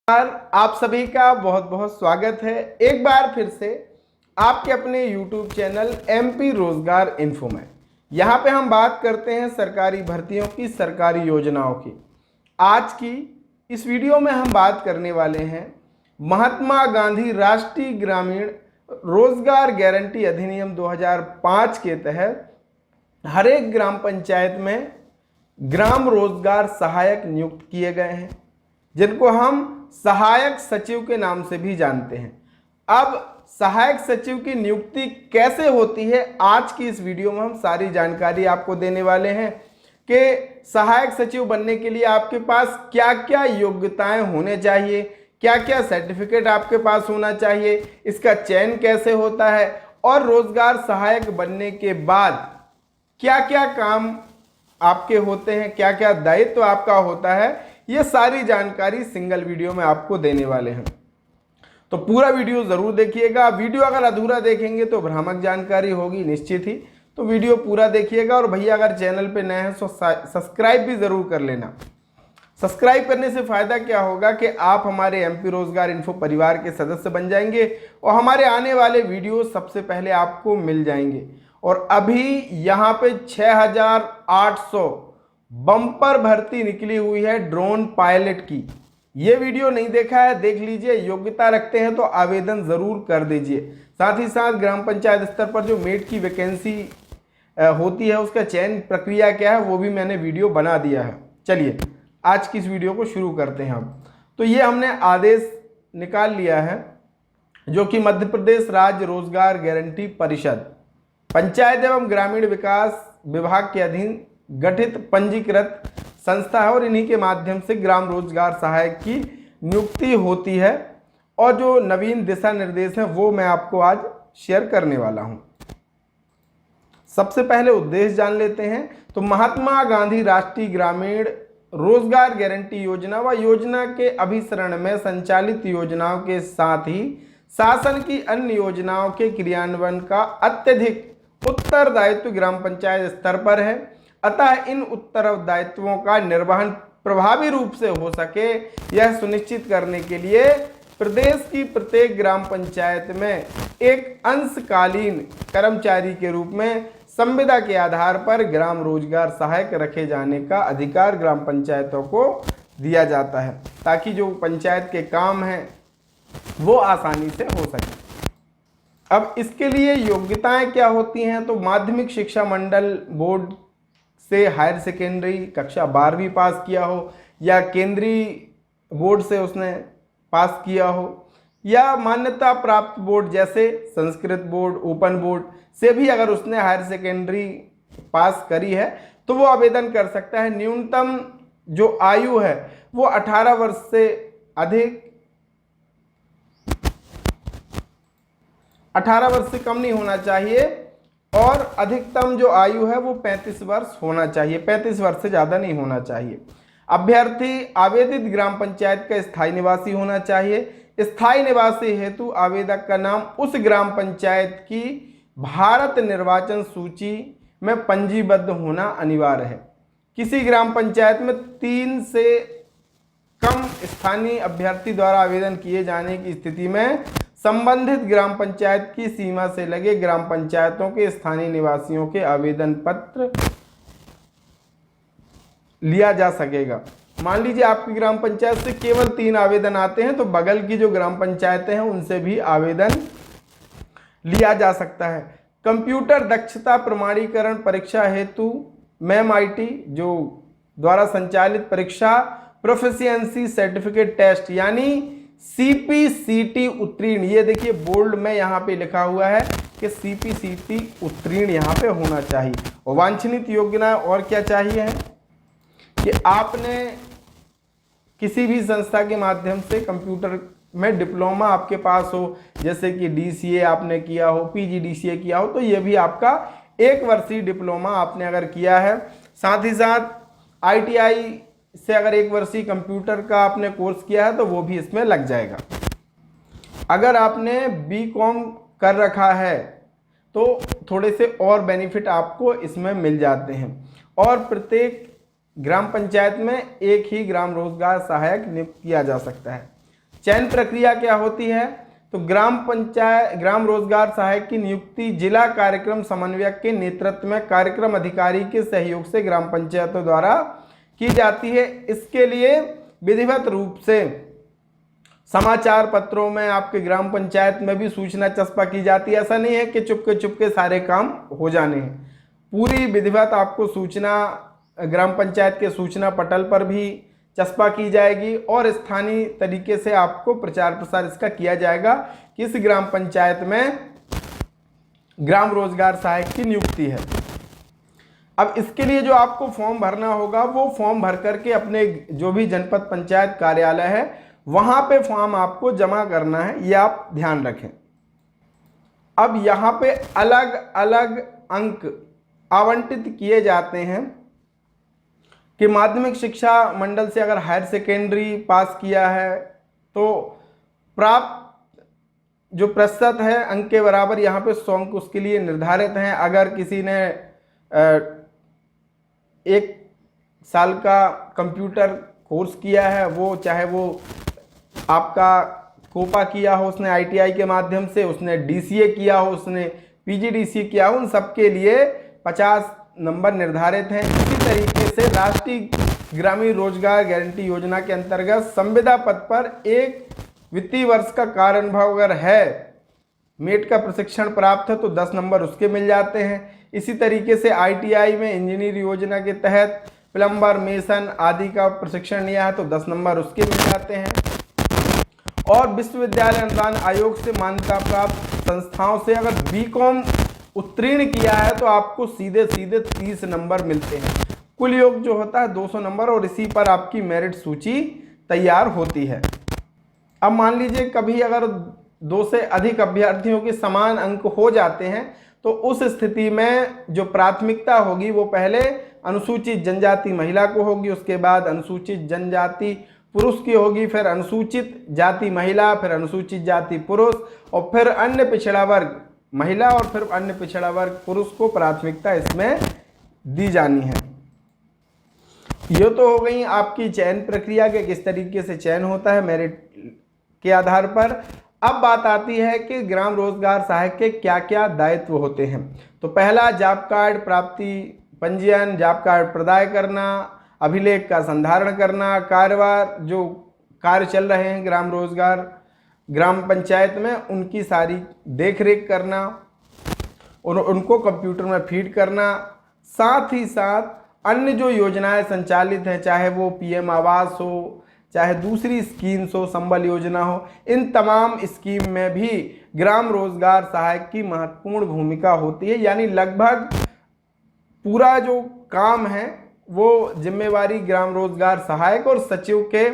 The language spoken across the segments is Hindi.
आप सभी का बहुत बहुत स्वागत है एक बार फिर से आपके अपने YouTube चैनल MP रोजगार इन्फो में। यहाँ पे हम बात करते हैं सरकारी भर्तियों की, सरकारी योजनाओं की। आज की इस वीडियो में हम बात करने वाले हैं महात्मा गांधी राष्ट्रीय ग्रामीण रोजगार गारंटी अधिनियम 2005 के तहत हर एक ग्राम पंचायत में ग्राम रोजगार सहायक नियुक्त किए गए हैं, जिनको हम सहायक सचिव के नाम से भी जानते हैं। अब सहायक सचिव की नियुक्ति कैसे होती है, आज की इस वीडियो में हम सारी जानकारी आपको देने वाले हैं कि सहायक सचिव बनने के लिए आपके पास क्या क्या योग्यताएं होने चाहिए, क्या क्या सर्टिफिकेट आपके पास होना चाहिए, इसका चयन कैसे होता है और रोजगार सहायक बनने के बाद क्या क्या काम आपके होते हैं, क्या क्या दायित्व आपका होता है, ये सारी जानकारी सिंगल वीडियो में आपको देने वाले हैं। तो पूरा वीडियो जरूर देखिएगा। वीडियो अगर अधूरा देखेंगे तो भ्रामक जानकारी होगी निश्चित ही, तो वीडियो पूरा देखिएगा। और भैया अगर चैनल पे नए हैं तो सब्सक्राइब भी जरूर कर लेना। सब्सक्राइब करने से फायदा क्या होगा कि आप हमारे MP रोजगार इन्फो परिवार के सदस्य बन जाएंगे और हमारे आने वाले वीडियो सबसे पहले आपको मिल जाएंगे। और अभी यहाँ पे 6800 बम्पर भर्ती निकली हुई है ड्रोन पायलट की। ये वीडियो नहीं देखा है, देख लीजिए। योग्यता रखते हैं तो आवेदन जरूर कर दीजिए। साथ ही साथ ग्राम पंचायत स्तर पर जो मेट की वैकेंसी होती है, उसका चयन प्रक्रिया क्या है, वो भी मैंने वीडियो बना दिया है। चलिए आज की इस वीडियो को शुरू करते हैं। अब तो ये हमने आदेश निकाल लिया है, जो कि मध्य प्रदेश राज्य रोजगार गारंटी परिषद पंचायत एवं ग्रामीण विकास विभाग के अधीन गठित पंजीकृत संस्था है और इन्हीं के माध्यम से ग्राम रोजगार सहायक की नियुक्ति होती है। और जो नवीन दिशा निर्देश हैं वो मैं आपको आज शेयर करने वाला हूं। सबसे पहले उद्देश्य जान लेते हैं। तो महात्मा गांधी राष्ट्रीय ग्रामीण रोजगार गारंटी योजना व योजना के अभिसरण में संचालित योजनाओं के साथ ही शासन की अन्य योजनाओं के क्रियान्वयन का अत्यधिक उत्तरदायित्व ग्राम पंचायत स्तर पर है। अतः इन उत्तरदायित्वों का निर्वहन प्रभावी रूप से हो सके, यह सुनिश्चित करने के लिए प्रदेश की प्रत्येक ग्राम पंचायत में एक अंशकालीन कर्मचारी के रूप में संविदा के आधार पर ग्राम रोजगार सहायक रखे जाने का अधिकार ग्राम पंचायतों को दिया जाता है, ताकि जो पंचायत के काम हैं वो आसानी से हो सके। अब इसके लिए योग्यताएं क्या होती हैं? तो माध्यमिक शिक्षा मंडल बोर्ड से हायर सेकेंडरी कक्षा 12वीं पास किया हो, या केंद्रीय बोर्ड से उसने पास किया हो, या मान्यता प्राप्त बोर्ड जैसे संस्कृत बोर्ड, ओपन बोर्ड से भी अगर उसने हायर सेकेंडरी पास करी है तो वो आवेदन कर सकता है। न्यूनतम जो आयु है वो 18 वर्ष से अधिक, 18 वर्ष से कम नहीं होना चाहिए, और अधिकतम जो आयु है वो 35 वर्ष होना चाहिए, 35 वर्ष से ज़्यादा नहीं होना चाहिए। अभ्यर्थी आवेदित ग्राम पंचायत का स्थायी निवासी होना चाहिए। स्थायी निवासी हेतु आवेदक का नाम उस ग्राम पंचायत की भारत निर्वाचन सूची में पंजीबद्ध होना अनिवार्य है। किसी ग्राम पंचायत में 3 से कम स्थानीय अभ्यर्थी द्वारा आवेदन किए जाने की स्थिति में संबंधित ग्राम पंचायत की सीमा से लगे ग्राम पंचायतों के स्थानीय निवासियों के आवेदन पत्र लिया जा सकेगा। मान लीजिए आपकी ग्राम पंचायत से केवल 3 आवेदन आते हैं, तो बगल की जो ग्राम पंचायतें हैं उनसे भी आवेदन लिया जा सकता है। कंप्यूटर दक्षता प्रमाणीकरण परीक्षा हेतु MIT जो द्वारा संचालित परीक्षा प्रोफिशिएंसी सर्टिफिकेट टेस्ट यानी CPCT उत्तीर्ण, ये देखिए बोल्ड में यहाँ पे लिखा हुआ है कि CPCT उत्तीर्ण यहाँ पे होना चाहिए। और वांछनीय योग्यता और क्या चाहिए है कि आपने किसी भी संस्था के माध्यम से कंप्यूटर में डिप्लोमा आपके पास हो, जैसे कि DCA आपने किया हो, PGDCA किया हो, तो ये भी आपका 1 वर्षीय डिप्लोमा आपने अगर किया है। साथ ही साथ ITI से अगर 1 वर्षीय कंप्यूटर का आपने कोर्स किया है तो वो भी इसमें लग जाएगा। अगर आपने BCom कर रखा है तो थोड़े से और बेनिफिट आपको इसमें मिल जाते हैं। और प्रत्येक ग्राम पंचायत में एक ही ग्राम रोजगार सहायक नियुक्त किया जा सकता है। चयन प्रक्रिया क्या होती है? तो ग्राम रोजगार सहायक की नियुक्ति जिला कार्यक्रम समन्वयक के नेतृत्व में कार्यक्रम अधिकारी के सहयोग से ग्राम पंचायतों द्वारा की जाती है। इसके लिए विधिवत रूप से समाचार पत्रों में, आपके ग्राम पंचायत में भी सूचना चस्पा की जाती है। ऐसा नहीं है कि चुपके सारे काम हो जाने हैं। पूरी विधिवत आपको सूचना ग्राम पंचायत के सूचना पटल पर भी चस्पा की जाएगी और स्थानीय तरीके से आपको प्रचार प्रसार इसका किया जाएगा कि इस ग्राम पंचायत में ग्राम रोजगार सहायक की नियुक्ति है। अब इसके लिए जो आपको फॉर्म भरना होगा, वो फॉर्म भर करके अपने जो भी जनपद पंचायत कार्यालय है वहां पे फॉर्म आपको जमा करना है, ये आप ध्यान रखें। अब यहाँ पे अलग अलग अंक आवंटित किए जाते हैं कि माध्यमिक शिक्षा मंडल से अगर हायर सेकेंडरी पास किया है तो प्राप्त जो प्रतिशत है अंक के बराबर यहाँ पे 100 अंक उसके लिए निर्धारित हैं। अगर किसी ने 1 साल का कंप्यूटर कोर्स किया है, वो चाहे वो आपका कोपा किया हो उसने ITI के माध्यम से, उसने DCA किया हो, उसने PGDCA किया हो, उन सबके लिए 50 नंबर निर्धारित हैं। इसी तरीके से राष्ट्रीय ग्रामीण रोजगार गारंटी योजना के अंतर्गत संविदा पद पर 1 वित्तीय वर्ष का कार्य अनुभव अगर है, मेट का प्रशिक्षण प्राप्त है तो 10 नंबर उसके मिल जाते हैं। इसी तरीके से ITI में इंजीनियर योजना के तहत प्लम्बर, मेसन आदि का प्रशिक्षण लिया है तो 10 नंबर उसके मिल जाते हैं। और विश्वविद्यालय अनुदान आयोग से मान्यता प्राप्त संस्थाओं से अगर BCom उत्तीर्ण किया है तो आपको सीधे 30 नंबर मिलते हैं। कुल योग जो होता है 200 नंबर और इसी पर आपकी मेरिट सूची तैयार होती है। अब मान लीजिए कभी अगर 2 से अधिक अभ्यर्थियों के समान अंक हो जाते हैं तो उस स्थिति में जो प्राथमिकता होगी वो पहले अनुसूचित जनजाति महिला को होगी, उसके बाद अनुसूचित जनजाति पुरुष की होगी, फिर अनुसूचित जाति महिला, फिर अनुसूचित जाति पुरुष और फिर अन्य पिछड़ा वर्ग महिला और फिर अन्य पिछड़ा वर्ग पुरुष को प्राथमिकता इसमें दी जानी है। ये तो हो गई आपकी चयन प्रक्रिया के किस तरीके से चयन होता है मेरिट के आधार पर। अब बात आती है कि ग्राम रोजगार सहायक के क्या क्या दायित्व होते हैं। तो पहला, जॉब कार्ड प्राप्ति, पंजीयन, जॉब कार्ड प्रदाय करना, अभिलेख का संधारण करना, कार्यवार जो कार्य चल रहे हैं ग्राम पंचायत में उनकी सारी देखरेख करना, उनको कंप्यूटर में फीड करना, साथ ही साथ अन्य जो योजनाएं संचालित हैं, चाहे वो PM आवास हो, चाहे दूसरी स्कीम्स हो, संबल योजना हो, इन तमाम स्कीम में भी ग्राम रोजगार सहायक की महत्वपूर्ण भूमिका होती है। यानी लगभग पूरा जो काम है वो जिम्मेवारी ग्राम रोजगार सहायक और सचिव के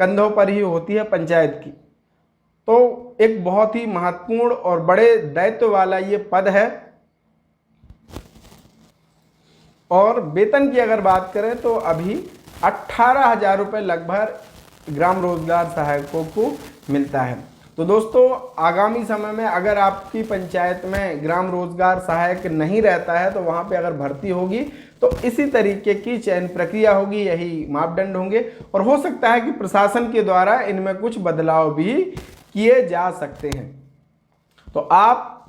कंधों पर ही होती है पंचायत की। तो एक बहुत ही महत्वपूर्ण और बड़े दायित्व वाला ये पद है। और वेतन की अगर बात करें तो अभी 18,000 रुपये लगभग ग्राम रोजगार सहायकों को मिलता है। तो दोस्तों, आगामी समय में अगर आपकी पंचायत में ग्राम रोजगार सहायक नहीं रहता है तो वहाँ पे अगर भर्ती होगी तो इसी तरीके की चयन प्रक्रिया होगी, यही मापदंड होंगे और हो सकता है कि प्रशासन के द्वारा इनमें कुछ बदलाव भी किए जा सकते हैं। तो आप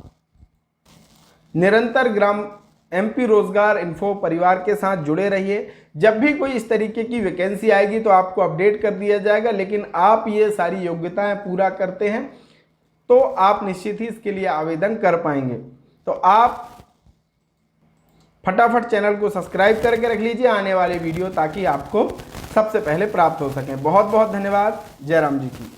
निरंतर ग्राम MP रोजगार इन्फो परिवार के साथ जुड़े रहिए। जब भी कोई इस तरीके की वैकेंसी आएगी तो आपको अपडेट कर दिया जाएगा, लेकिन आप ये सारी योग्यताएं पूरा करते हैं तो आप निश्चित ही इसके लिए आवेदन कर पाएंगे। तो आप फटाफट चैनल को सब्सक्राइब करके रख लीजिए आने वाले वीडियो ताकि आपको सबसे पहले प्राप्त हो सकें। बहुत बहुत धन्यवाद। जय राम जी की।